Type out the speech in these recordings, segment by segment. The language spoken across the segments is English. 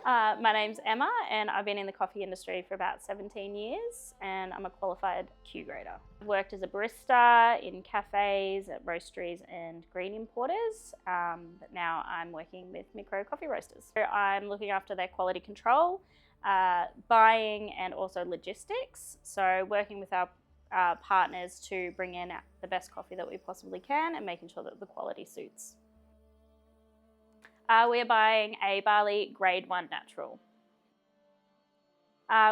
My name's Emma and I've been in the coffee industry for about 17 years and I'm a qualified Q grader. I've worked as a barista in cafes, at roasteries and green importers, but now I'm working with micro coffee roasters. So I'm looking after their quality control, buying and also logistics. So working with our partners to bring in the best coffee that we possibly can and making sure that the quality suits. We are buying a Bali Grade 1 Natural.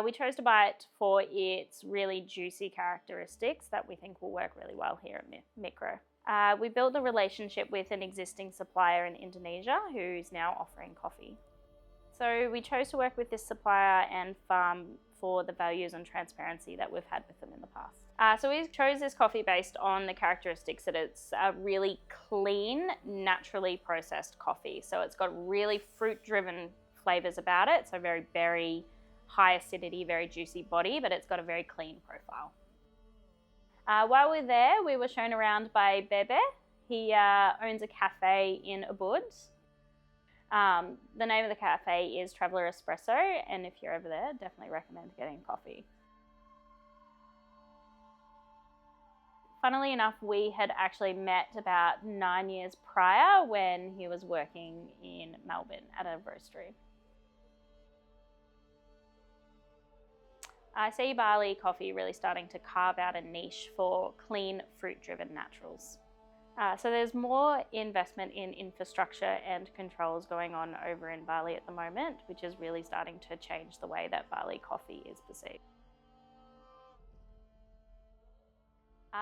We chose to buy it for its really juicy characteristics that we think will work really well here at Micro. We built a relationship with an existing supplier in Indonesia who's now offering coffee. So we chose to work with this supplier and farm for the values and transparency that we've had with them in the past. So we chose this coffee based on the characteristics that it's a really clean, naturally processed coffee. So it's got really fruit-driven flavors about it. So very berry, high acidity, very juicy body, but it's got a very clean profile. While we're there, we were shown around by Bebe. He owns a cafe in Ubud. The name of the cafe is Traveller Espresso, and if you're over there, definitely recommend getting coffee. Funnily enough, we had actually met about 9 years prior when he was working in Melbourne at a roastery. I see Bali Coffee really starting to carve out a niche for clean, fruit-driven naturals. So there's more investment in infrastructure and controls going on over in Bali at the moment, which is really starting to change the way that Bali coffee is perceived.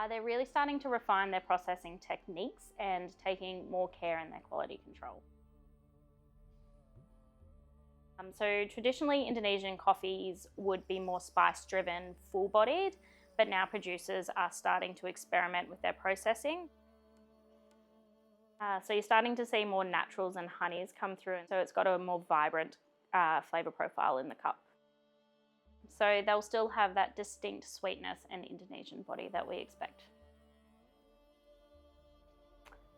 They're really starting to refine their processing techniques and taking more care in their quality control. So traditionally, Indonesian coffees would be more spice-driven, full-bodied, but now producers are starting to experiment with their processing. So you're starting to see more naturals and honeys come through, so it's got a more vibrant flavour profile in the cup. So they'll still have that distinct sweetness and Indonesian body that we expect.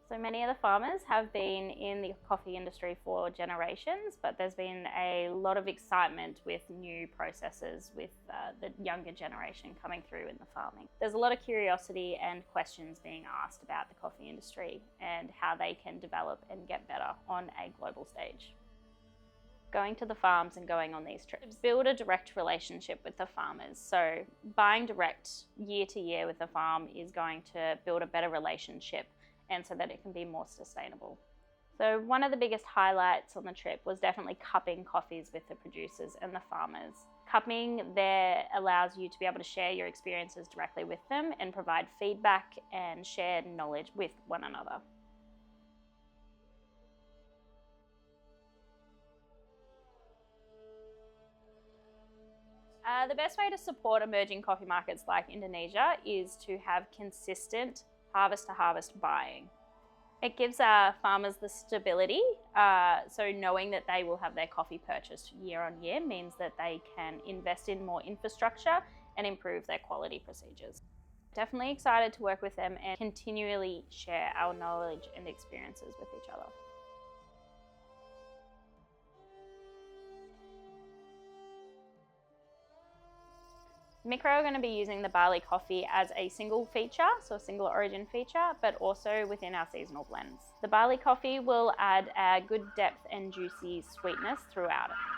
So many of the farmers have been in the coffee industry for generations, but there's been a lot of excitement with new processes with the younger generation coming through in the farming. There's a lot of curiosity and questions being asked about the coffee industry and how they can develop and get better on a global stage. Going to the farms and going on these trips. Build a direct relationship with the farmers. So buying direct year to year with the farm is going to build a better relationship and so that it can be more sustainable. So one of the biggest highlights on the trip was definitely cupping coffees with the producers and the farmers. Cupping there allows you to be able to share your experiences directly with them and provide feedback and share knowledge with one another. The best way to support emerging coffee markets like Indonesia is to have consistent harvest-to-harvest buying. It gives our farmers the stability, so knowing that they will have their coffee purchased year on year means that they can invest in more infrastructure and improve their quality procedures. Definitely excited to work with them and continually share our knowledge and experiences with each other. Micro are going to be using the Bali coffee as a single feature, so a single origin feature, but also within our seasonal blends. The Bali coffee will add a good depth and juicy sweetness throughout it.